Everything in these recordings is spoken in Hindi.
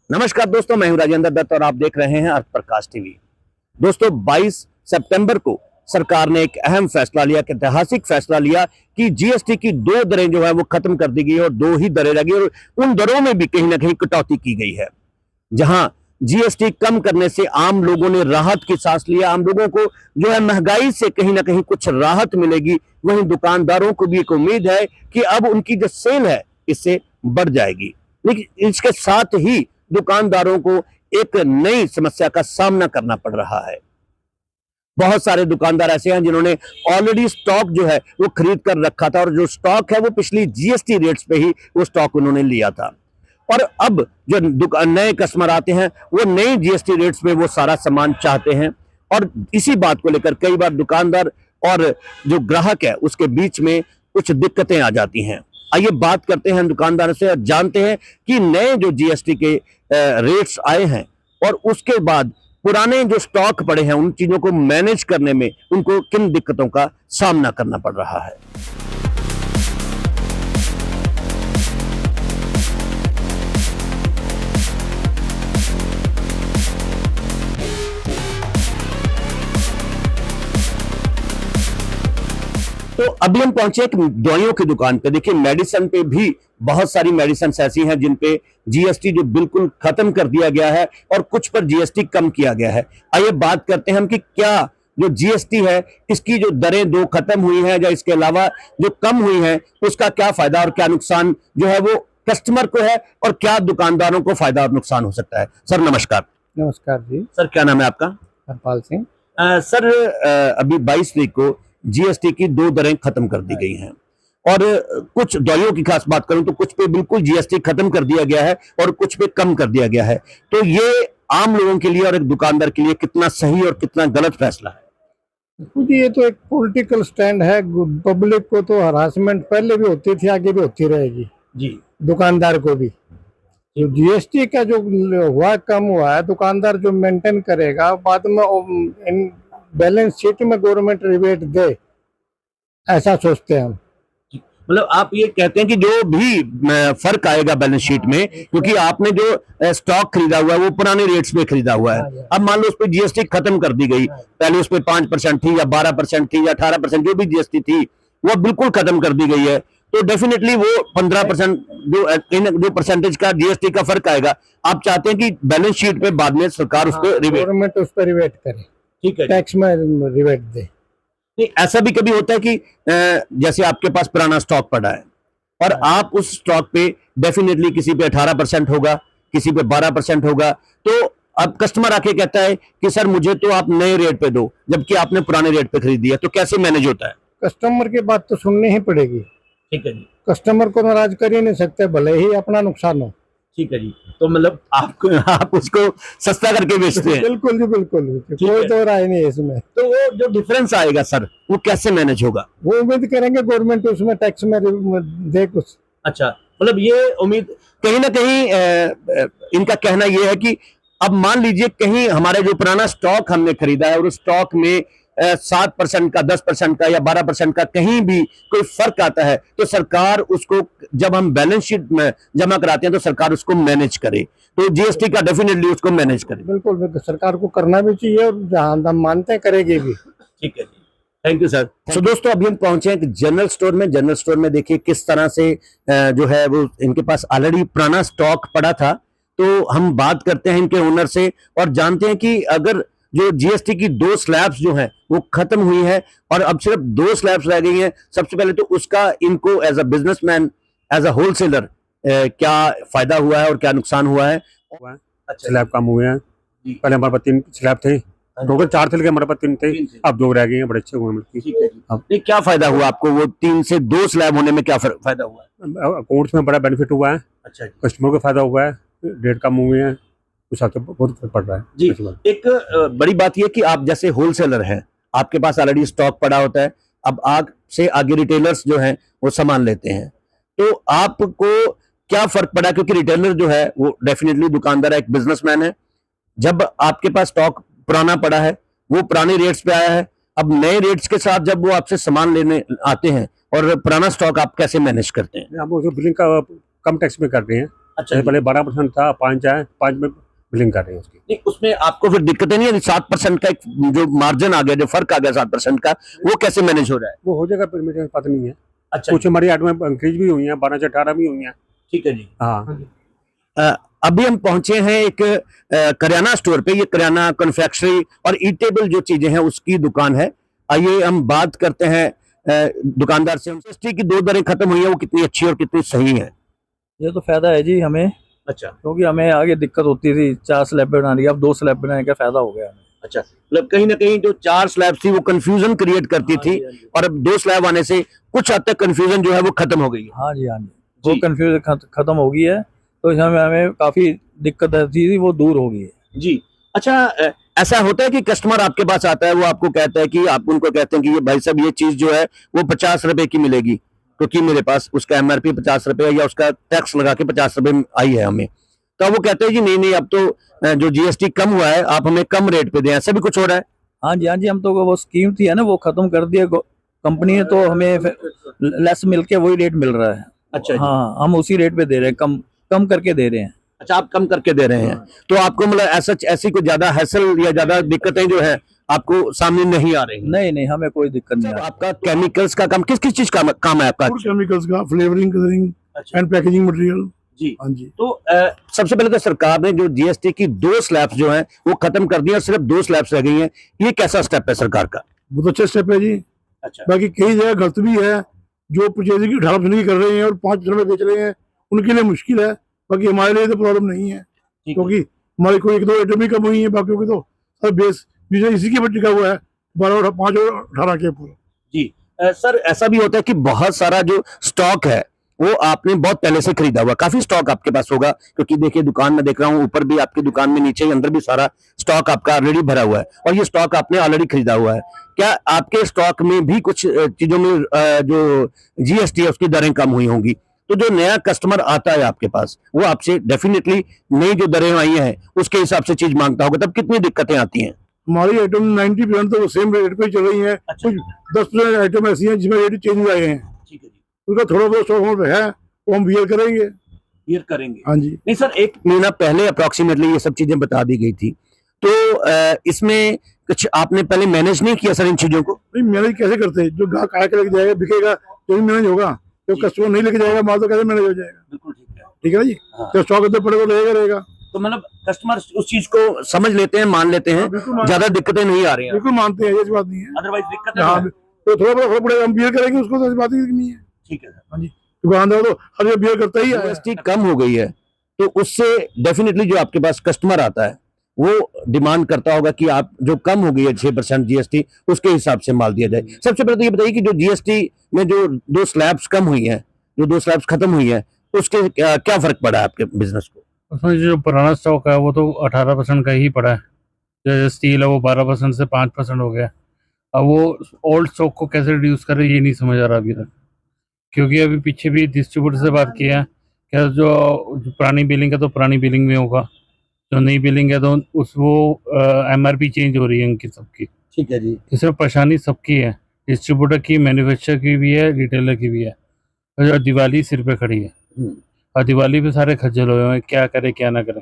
नमस्कार दोस्तों, मैं हूं राजेंद्र दत्त और आप देख रहे हैं अर्थ प्रकाश टीवी। दोस्तों 22 सितंबर को सरकार ने एक अहम फैसला लिया, एक ऐतिहासिक फैसला लिया कि जीएसटी की दो दरें जो है वो खत्म कर दी गई और दो ही दरें लगी और उन दरों में भी कहीं ना कहीं कटौती की गई है। जहां जीएसटी कम करने से आम लोगों ने राहत की सांस लिया, आम लोगों को जो है महंगाई से कहीं ना कहीं कुछ राहत मिलेगी, वहीं दुकानदारों को भी एक उम्मीद है कि अब उनकी जो सेल है इससे बढ़ जाएगी। लेकिन इसके साथ ही दुकानदारों को एक नई समस्या का सामना करना पड़ रहा है। बहुत सारे दुकानदार ऐसे हैं जिन्होंने ऑलरेडी स्टॉक जो है वो खरीद कर रखा था और जो स्टॉक है वो पिछली जीएसटी रेट्स पे ही वो स्टॉक उन्होंने लिया था और अब जो नए कस्टमर आते हैं वो नई जीएसटी रेट्स में वो सारा सामान चाहते हैं और इसी बात को लेकर कई बार दुकानदार और जो ग्राहक है उसके बीच में कुछ दिक्कतें आ जाती हैं। आइए बात करते हैं दुकानदारों से और जानते हैं कि नए जो जीएसटी के रेट्स आए हैं और उसके बाद पुराने जो स्टॉक पड़े हैं उन चीजों को मैनेज करने में उनको किन दिक्कतों का सामना करना पड़ रहा है। तो अभी हम पहुंचे एक दवाइयों की दुकान पे। देखिए मेडिसिन पे भी बहुत सारी मेडिसिन ऐसी हैं जिन पे जीएसटी जो बिल्कुल खत्म कर दिया गया है और कुछ पर जीएसटी कम किया गया है। आइए बात करते हैं हम कि क्या जो जीएसटी है इसकी जो दरें दो खत्म हुई हैं या इसके अलावा जो कम हुई हैं उसका क्या फायदा और क्या नुकसान जो है वो कस्टमर को है और क्या दुकानदारों को फायदा और नुकसान हो सकता है। सर नमस्कार। नमस्कार जी। सर क्या नाम है आपका? हरपाल सिंह। सर अभी 22 तारीख को जीएसटी की दो दरें खत्म कर दी गई हैं और कुछ दवाइयों की खास बात करूं तो कुछ पे बिल्कुल जीएसटी खत्म कर दिया गया है और कुछ पे कम कर दिया गया है। तो ये आम लोगों के लिए और एक दुकानदार के लिए कितना सही और कितना गलत फैसला है? जी ये तो एक पॉलिटिकल स्टैंड है। पब्लिक को तो हरासमेंट पहले भी होती थी, आगे भी होती रहेगी जी। दुकानदार को भी। जो जीएसटी का जो हुआ कम हुआ है, दुकानदार जो मेंटेन करेगा बाद में बैलेंस शीट में गवर्नमेंट रिबेट दे, ऐसा सोचते हैं हम। मतलब आप ये कहते हैं कि जो भी फर्क आएगा बैलेंस शीट में, क्योंकि आपने जो स्टॉक खरीदा हुआ है वो पुराने रेट्स में खरीदा हुआ है, अब मान लो उस पर जीएसटी खत्म कर दी गई, पहले उस पर 5% थी या 12% थी या 18% जो भी जीएसटी थी वो बिल्कुल खत्म कर दी गई है, तो डेफिनेटली वो 15% जो परसेंटेज का जीएसटी का फर्क आएगा, आप चाहते हैं कि बैलेंस शीट पे बाद में सरकार उस पर रिबेट, गवर्नमेंट उस पर रिबेट करे, ठीक है, टैक्स में रिबेट दे। नहीं ऐसा भी कभी होता है कि जैसे आपके पास पुराना स्टॉक पड़ा है और आप उस स्टॉक पे डेफिनेटली किसी पे 18% होगा, किसी पे 12% होगा, तो अब कस्टमर आके कहता है कि सर मुझे तो आप नए रेट पे दो, जबकि आपने पुराने रेट पे खरीद दिया, तो कैसे मैनेज होता है? कस्टमर की बात तो सुननी ही पड़ेगी। ठीक है जी। कस्टमर को नाराज कर ही नहीं सकते, भले ही अपना नुकसान हो। ठीक है जी। तो मतलब आप उसको सस्ता करके बेचते हैं? बिल्कुल जी, बिल्कुल, कोई तो राय नहीं है इसमें। तो वो जो डिफरेंस आएगा सर वो कैसे मैनेज होगा? वो उम्मीद करेंगे गवर्नमेंट उसमें टैक्स में दे कुछ। अच्छा, मतलब ये उम्मीद कहीं ना कहीं इनका कहना ये है कि अब मान लीजिए कहीं हमारे जो पुराना स्टॉक हमने खरीदा है और उस स्टॉक में 7% का, 10% का या 12% का कहीं भी कोई फर्क आता है तो सरकार उसको जब हम बैलेंस शीट में जमा कराते हैं तो सरकार उसको मैनेज करे, तो जीएसटी का डेफिनेटली उसको मैनेज करे। बिल्कुल बिल्कुल, सरकार को करना भी चाहिए और जहां हम मानते हैं करेगी भी। ठीक है जी, थैंक यू सर। तो दोस्तों अभी हम पहुंचे हैं जनरल स्टोर में। जनरल स्टोर में देखिए किस तरह से जो है वो इनके पास ऑलरेडी पुराना स्टॉक पड़ा था, तो हम बात करते हैं इनके ओनर से और जानते हैं कि अगर जो जीएसटी की दो स्लैब्स जो हैं वो खत्म हुई है और अब सिर्फ दो स्लैब्स रह गई हैं, सबसे पहले तो उसका इनको as a businessman, as a wholesaler क्या फायदा हुआ है और क्या नुकसान हुआ है। अच्छा, स्लैब कम हुए हैं। पहले हमारे पास 3 स्लैब थे, टोटल 4 थे, हमारे पास 3 थे, अब 2 रह गए हैं, बड़े अच्छे हुए हैं। ठीक है जी। नहीं क्या फायदा हुआ आपको वो 3 से 2 स्लैब होने में, क्या फायदा हुआ है? अकाउंट्स में बड़ा बेनिफिट हुआ है। अच्छा जी। कस्टमर को फायदा हुआ है, रेट कम हुए हैं, उस हिसाब से बहुत फर्क पड़ रहा है जी। एक बड़ी बात यह कि आप जैसे होलसेलर हैं, आपके पास ऑलरेडी स्टॉक पड़ा होता है, अब आग से आगे रिटेलर्स जो हैं वो सामान लेते हैं, तो आपको क्या फर्क पड़ा? क्योंकि रिटेलर जो है वो डेफिनेटली दुकानदार है, एक बिजनेसमैन है, जब आपके पास स्टॉक पुराना पड़ा है वो पुराने रेट्स पे आया है, अब नए रेट्स के साथ जब वो आपसे सामान लेने आते हैं और पुराना स्टॉक आप कैसे मैनेज करते हैं? हम उसको बिलिंग का कम टैक्स में कर रहे हैं। अच्छा जैसे जी। पहले 12% था, 5 है, 5 में बिलिंग कर रहे हैं उसकी। नहीं, उसमें आपको फिर दिक्कतें नहीं है? 7% का एक जो मार्जिन आ गया, जो फर्क आ गया 7% का, वो कैसे मैनेज हो रहा है? वो हो जाएगा, पर मुझे पता नहीं है। अच्छा कुछ जी, हमारी आइटमें इंक्रीज भी हुई हैं, 12 से 18 भी हुई हैं। ठीक है जी। हाँ, अभी हम पहुंचे हैं एक करियाना स्टोर पे। ये करियाना, कन्फेक्शनरी और ईटेबल जो चीजें हैं उसकी दुकान है। आइए हम बात करते हैं दुकानदार से। जीएसटी की 2 दरें खत्म हुई है, वो कितनी अच्छी और कितनी सही है? ये तो फायदा है जी हमें, अच्छा क्योंकि हमें आगे दिक्कत होती थी 4 स्लैब बनाने की, अब 2 स्लैब बनाने का फायदा हो गया हमें। अच्छा, मतलब कहीं ना कहीं जो 4 स्लैब थी वो कंफ्यूजन क्रिएट करती हाँ थी, जी, हाँ जी। और अब 2 स्लैब आने से कुछ हद तक कंफ्यूजन जो है वो खत्म हो गई है। हाँ जी, हाँ जी, वो जी। कंफ्यूजन खत्म हो गई है, तो हमें हमें काफी दिक्कत आती थी, वो दूर हो गई है। जी। अच्छा, ऐसा होता है कि कस्टमर आपके पास आता है, वो आपको कहता है कि आप उनको कहते हैं कि ये भाई साहब ये चीज जो है वो 50 रुपए की मिलेगी, क्योंकि मेरे पास उसका एमआरपी 50 रुपए या उसका टैक्स लगा के 50 रुपए में आई है हमें, तो अब वो कहते हैं जी नहीं नहीं, अब तो जो जीएसटी कम हुआ है, आप हमें कम रेट पे दें। ऐसा भी कुछ हो रहा है? हाँ जी, हाँ जी, हम तो वो स्कीम थी है ना, वो खत्म कर दिया कंपनी ने, तो हमें लेस मिलके वही रेट मिल रहा है। अच्छा जी। हाँ, हम उसी रेट पे दे रहे हैं, कम कम करके दे रहे हैं। अच्छा, आप कम करके दे रहे हैं, तो आपको मतलब ऐसा ऐसी कोई ज्यादा हैसल या ज्यादा दिक्कतें जो है आपको सामने नहीं आ रही? नहीं नहीं, हमें कोई दिक्कत नहीं तो आ आपका केमिकल्स का काम किस किस चीज का काम है आपका? फूड केमिकल्स का, फ्लेवरिंग, कलरिंग अच्छा एंड पैकेजिंग मटेरियल। जी। हाँ जी। तो सबसे पहले तो सरकार ने जो जीएसटी की 2 स्लैब्स जो हैं वो खत्म कर दी और सिर्फ 2 स्लैब्स रह गई हैं। ये कैसा स्टेप है सरकार का? बहुत अच्छा स्टेप है जी। अच्छा बाकी कई जगह गलत भी है, जो परचेजिंग 18% की कर रहे हैं और 5% में बेच रहे हैं, उनके लिए मुश्किल है। बाकी हमारे लिए तो प्रॉब्लम नहीं है, ठीक है। क्योंकि हमारी कोई 1-2 आइटम ही कम हुई है, बाकी की तो सब बेस इसी के ऊपर टिका हुआ है, 12 और 5 और 18 के ऊपर। जी। सर, ऐसा भी होता है कि बहुत सारा जो स्टॉक है वो आपने बहुत पहले से खरीदा हुआ, काफी स्टॉक आपके पास होगा, क्योंकि देखिए दुकान में देख रहा हूँ, ऊपर भी आपकी दुकान में, नीचे अंदर भी सारा स्टॉक आपका ऑलरेडी भरा हुआ है, और ये स्टॉक आपने ऑलरेडी खरीदा हुआ है। क्या आपके स्टॉक में भी कुछ चीजों में जो जीएसटी है उसकी दरें कम हुई होंगी? तो जो नया कस्टमर आता है आपके पास, वो आपसे डेफिनेटली नई जो दरें आई हैं उसके हिसाब से चीज मांगता होगा, तब कितनी दिक्कतें आती हैं? हमारी आइटम 90% तो सेम रेट पे चल रही है। अच्छा। कुछ 10% आइटम ऐसी हैं जिसमें रेट चेंज आए हैं, ठीक है जी, उनका थोड़ा बहुत स्टॉक हमारे है, वो हम बियर करेंगे। क्लियर करेंगे। हाँ जी। नहीं सर, 1 महीना पहले अप्रोक्सीमेटली ये सब चीजें बता दी गई थी, तो इसमें कुछ आपने पहले मैनेज नहीं किया सर इन चीजों को? नहीं, मैनेज कैसे करते हैं? जो ग्राहक आके लेके जाएगा बिकेगा तो ही मैनेज होगा, जो जी। कस्टमर नहीं लेके जाएगा माल तो कैसे मैनेज हो जाएगा? बिल्कुल ठीक है। ठीक है ना जी। हाँ। जो स्टॉक अंदर पड़ेगा रहेगा। तो मतलब कस्टमर उस चीज को समझ लेते हैं, मान लेते हैं, बिल्कुल मान- ज्यादा दिक्कतें नहीं आ रही हैं, बिल्कुल मानते हैं, ऐसी बात नहीं है। अदरवाइज दिक्कतें हाँ, हैं। तो थोड़ा बहुत फर्क पड़ेगा, हम बियर करेंगे उसको, तो ऐसी बात ही नहीं है। ठीक है सर। हाँ जी, दुकानदार तो हर जगह बियर करता ही है। जीएसटी कम हो गई है तो उससे डेफिनेटली जो आपके पास कस्टमर आता है वो डिमांड करता होगा कि आप जो कम हो गई है 6% जीएसटी, उसके हिसाब से माल दिया जाए। सबसे पहले तो ये बताइए कि जो जीएसटी में जो 2 स्लैब्स कम हुई है, जो 2 स्लैब्स खत्म हुई है, उसके क्या फर्क पड़ा है आपके बिजनेस को? उसमें जो पुराना स्टॉक है वो तो 18% का ही पड़ा है। जो स्टील है वो 12% से 5% हो गया। अब वो ओल्ड स्टॉक को कैसे रिड्यूस करें ये नहीं समझ आ रहा अभी तक, क्योंकि अभी पीछे भी डिस्ट्रीब्यूटर से बात किया क्या, जो पुरानी बिलिंग है तो पुरानी बिलिंग में होगा, जो नई बिलिंग है तो उस वो एमआरपी चेंज हो रही है उनकी सबकी। ठीक है जी। इसमें परेशानी सबकी है, डिस्ट्रीब्यूटर की, मैन्युफैक्चरर की भी है, रिटेलर की भी है। और दिवाली सिर पे खड़ी है, और दिवाली पे सारे खज्जल हुए हैं, क्या करें क्या ना करें।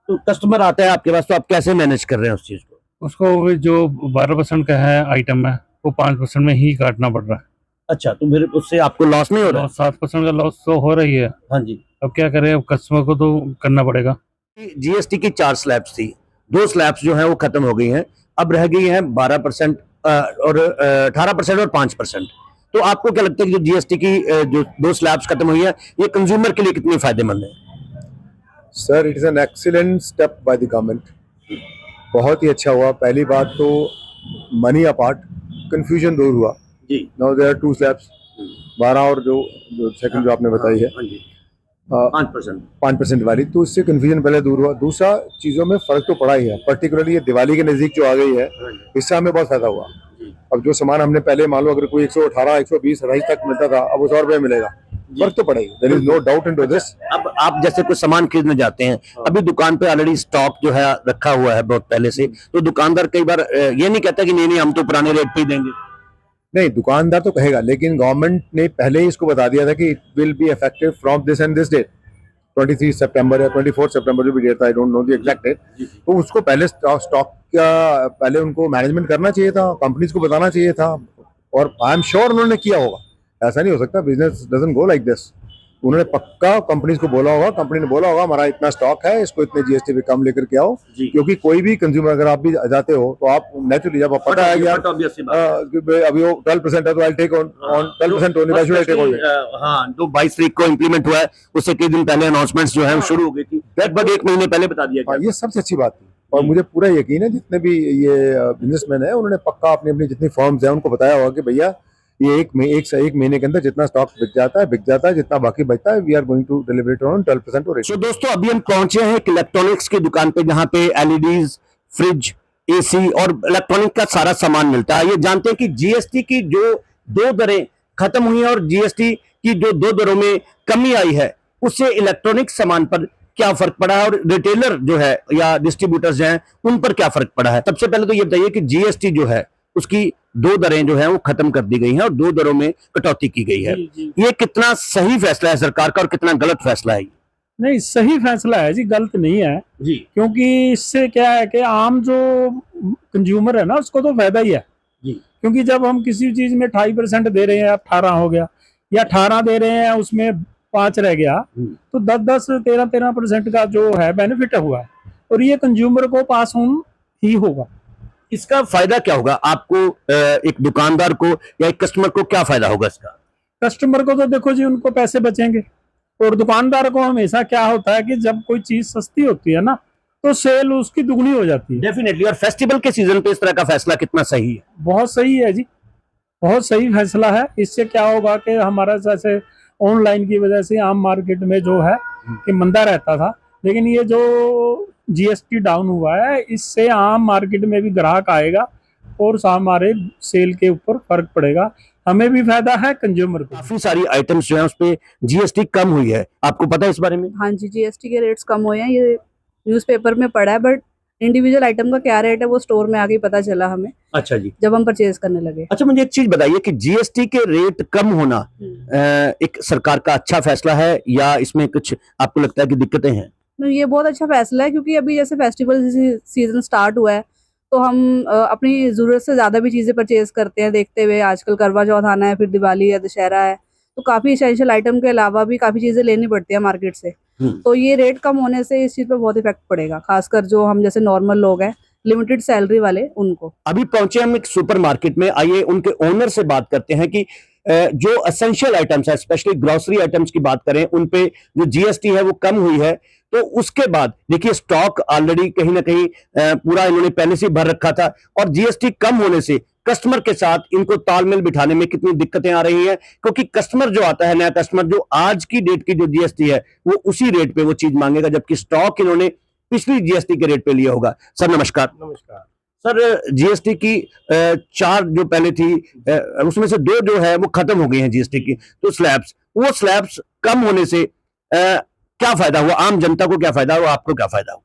तो कस्टमर आता है आपके पास, तो आप कैसे मैनेज कर रहे हैं उस चीज को? उसको जो 12% का है आइटम है वो 5% में ही काटना पड़ रहा है। अच्छा, तो फिर उससे आपको लॉस नहीं हो रहा? 7% का लॉस तो हो रही है। हाँ जी। अब क्या करें, अब कस्टमर को तो करना पड़ेगा। जीएसटी की 4 स्लैब्स थी, 2 स्लैब्स जो हैं वो खत्म हो गई हैं, अब रह गई हैं 12% और 18% और 5%। तो आपको क्या लगता है कि जो जीएसटी की जो 2 स्लैब्स खत्म हुई है, ये कंज्यूमर के लिए कितनी फायदेमंद है? Sir, it is an excellent step by the government. बहुत ही अच्छा हुआ। पहली बात तो मनी अपार्ट, कंफ्यूजन दूर हुआ। जी। नाउ देयर आर 2 स्लैब्स, 12 और जो सेकंड जो आपने बताई है, हाँ जी, 5% 5%। वाली, तो इससे कंफ्यूजन पहले दूर हुआ। दूसरा, चीज़ों में फ़र्क तो पड़ा ही है, पर्टिकुलरली ये दिवाली के नज़दीक जो आ गई है, इससे हमें बहुत फ़ायदा हुआ। अब जो सामान हमने पहले मान लो अगर कोई 118, 120, 28 तक मिलता था, अब वो 100 रुपये मिलेगा। फर्क तो पड़ा ही, there is no doubt into this. अब आप जैसे कुछ सामान खरीदने जाते हैं, अभी दुकान पे ऑलरेडी स्टॉक जो है रखा हुआ है बहुत पहले से, तो दुकानदार कई बार ये नहीं कहता कि नहीं नहीं हम तो पुराने रेट पे ही देंगे। नहीं, दुकानदार तो कहेगा, लेकिन गवर्नमेंट ने पहले ही इसको बता दिया था कि it will be effective from this and this date. 23 सितंबर या 24 सितंबर जो भी डेट था, I don't know the exact date, तो उसको पहले स्टॉक का पहले उनको मैनेजमेंट करना चाहिए था, कंपनीज को बताना चाहिए था, और आई एम श्योर उन्होंने किया होगा। ऐसा नहीं हो सकता, business doesn't go like this. उन्होंने पक्का कंपनीज को बोला होगा, कंपनी ने बोला होगा हमारा इतना स्टॉक है, इसको इतने जीएसटी पे कम लेकर के आओ, क्योंकि कोई भी कंज्यूमर अगर आप भी जाते हो तो आप नेचुरली जब आप पता है यार अभी वो 12% है तो I take on 12% only, why should I take on. हाँ, जो 22 तारीख को इम्प्लीमेंट हुआ है उससे कई दिन पहले अनाउंसमेंट्स जो है शुरू हो गई थी, लगभग 1 महीने पहले बता दिया हाँ, गया। ये सबसे अच्छी बात थी, और मुझे पूरा यकीन है जितने भी ये बिजनेसमैन है उन्होंने पक्का अपनी अपनी जितनी फर्म्स है उनको बताया होगा कि भैया ये एक महीने के अंदर जितना स्टॉक बिक जाता है, जितना बाकी बचता है, we are going to deliver it on 12% और सो दोस्तों, अभी हम पहुंचे हैं एक इलेक्ट्रॉनिक्स की दुकान पे जहां पे एलईडीज, फ्रिज, एसी और इलेक्ट्रॉनिक का सारा सामान मिलता है। ये जानते हैं कि जीएसटी की जो 2 दरें खत्म हुई हैं और जीएसटी की जो 2 दरों में कमी आई है उससे इलेक्ट्रॉनिक सामान पर क्या फर्क पड़ा है और रिटेलर जो है या डिस्ट्रीब्यूटर्स हैं उन पर क्या फर्क पड़ा है। सबसे पहले तो ये बताइए कि जीएसटी जो है उसकी 2 दरें जो है वो खत्म कर दी गई हैं और 2 दरों में कटौती की गई है। ये कितना सही फैसला है सरकार का और कितना गलत फैसला है? नहीं, सही फैसला है जी, गलत नहीं है जी, क्योंकि इससे क्या है कि आम जो कंज्यूमर है ना उसको तो फायदा ही है जी। क्योंकि जब हम किसी चीज में 28% दे रहे हैं, 18 हो गया, या 18 दे रहे हैं उसमें 5 रह गया, तो 10-10, 13% का जो है बेनिफिट हुआ है, और ये कंज्यूमर को पास ऑन ही होगा। इसका फायदा क्या होगा आपको, एक दुकानदार को या एक कस्टमर को क्या फायदा होगा इसका? कस्टमर को तो देखो जी उनको पैसे बचेंगे, और दुकानदार को हमेशा क्या होता है कि जब कोई चीज सस्ती होती है ना तो सेल उसकी दुगनी हो जाती है। डेफिनेटली। और फेस्टिवल के सीजन पे इस तरह का फैसला कितना सही है? बहुत सही है जी, बहुत सही फैसला है। इससे क्या होगा कि हमारा जैसे ऑनलाइन की वजह से आम मार्केट में जो है कि मंदा रहता था, लेकिन ये जो जीएसटी डाउन हुआ है इससे आम मार्केट में भी ग्राहक आएगा और हमारे सेल के ऊपर फर्क पड़ेगा, हमें भी फायदा है, कंज्यूमर को। काफी सारी आइटम्स जो है उस पे जीएसटी कम हुई है, आपको पता है इस बारे में? हाँ जी, जीएसटी के रेट्स कम हुए हैं, ये न्यूज़पेपर में पढ़ा है, बट इंडिविजुअल आइटम का क्या रेट है वो स्टोर में आके पता चला हमें अच्छा जी। जब हम परचेज करने लगे। अच्छा, मुझे एक चीज बताइए कि जीएसटी के रेट कम होना एक सरकार का अच्छा फैसला है या इसमें कुछ आपको लगता है कि दिक्कतें हैं? ये बहुत अच्छा फैसला है क्योंकि अभी जैसे फेस्टिवल सीजन स्टार्ट हुआ है तो हम अपनी ज़रूरत से ज़्यादा भी चीज़ें परचेज करते हैं देखते हुए। आजकल करवा चौथ आना है, फिर दिवाली है, दशहरा है, तो काफ़ी इसेंशियल आइटम के अलावा भी काफ़ी चीज़ें लेनी पड़ती है मार्केट से। तो ये रेट कम होने से इस चीज़ पे बहुत इफेक्ट पड़ेगा, खासकर जो हम जैसे नॉर्मल लोग हैं, लिमिटेड सैलरी वाले, उनको। अभी पहुंचे हम एक सुपरमार्केट में, आइए उनके ओनर से बात करते हैं कि जो एसेंशियल आइटम्स है, स्पेशली ग्रोसरी आइटम्स की बात करें, उन पे जो जीएसटी है वो कम हुई है, तो उसके बाद देखिए स्टॉक ऑलरेडी कहीं ना कहीं पूरा इन्होंने पहले से भर रखा था और जीएसटी कम होने से कस्टमर के साथ इनको तालमेल बिठाने में कितनी दिक्कतें आ रही हैं, क्योंकि कस्टमर जो आता है, नया कस्टमर जो आज की डेट की जो जीएसटी है वो उसी रेट पे वो चीज मांगेगा, जबकि स्टॉक इन्होंने पिछली जीएसटी के रेट पे लिया होगा। सर नमस्कार। नमस्कार सर, जीएसटी की 4 जो पहले थी उसमें से 2 जो है वो खत्म हो गई हैं जीएसटी की, तो वो स्लैब्स कम होने से क्या फायदा हुआ, आम जनता को क्या फायदा हुआ, आपको क्या फायदा हुआ?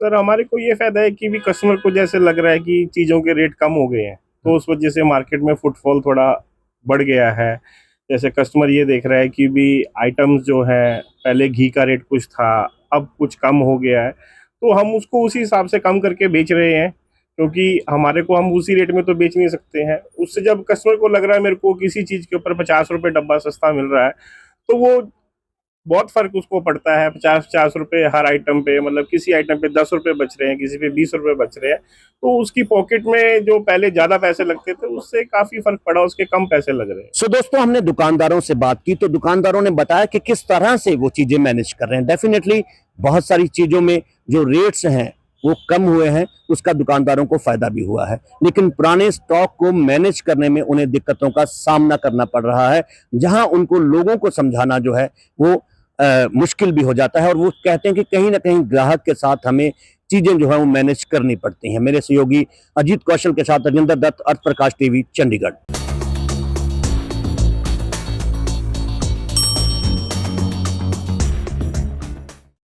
सर, हमारे को ये फायदा है कि भी कस्टमर को जैसे लग रहा है कि चीज़ों के रेट कम हो गए हैं, तो उस वजह से मार्केट में फुटफॉल थोड़ा बढ़ गया है। जैसे कस्टमर ये देख रहा है कि भी आइटम्स जो है, पहले घी का रेट कुछ था, अब कुछ कम हो गया है, तो हम उसको उसी हिसाब से कम करके बेच रहे हैं, क्योंकि हमारे को हम उसी रेट में तो बेच नहीं सकते हैं। उससे जब कस्टमर को लग रहा है मेरे को किसी चीज़ के ऊपर 50 रुपये डब्बा सस्ता मिल रहा है, तो वो बहुत फर्क उसको पड़ता है। 50 रुपये हर आइटम पे, मतलब किसी आइटम पे 10 रुपये बच रहे हैं, किसी पे 20 रुपये बच रहे हैं, तो उसकी पॉकेट में जो पहले ज्यादा पैसे लगते थे उससे काफी फर्क पड़ा, उसके कम पैसे लग रहे हैं। सो दोस्तों, हमने दुकानदारों से बात की तो दुकानदारों ने बताया कि किस तरह से वो चीजें मैनेज कर रहे हैं। डेफिनेटली बहुत सारी चीजों में जो रेट्स हैं वो कम हुए हैं, उसका दुकानदारों को फायदा भी हुआ है, लेकिन पुराने स्टॉक को मैनेज करने में उन्हें दिक्कतों का सामना करना पड़ रहा है, जहां उनको लोगों को समझाना जो है वो मुश्किल भी हो जाता है। और वो कहते हैं कि कहीं ना कहीं ग्राहक के साथ हमें चीजें जो है वो मैनेज करनी पड़ती हैं। मेरे सहयोगी अजीत कौशल के साथ राजेंद्र दत्त, अर्थ प्रकाश टीवी, चंडीगढ़।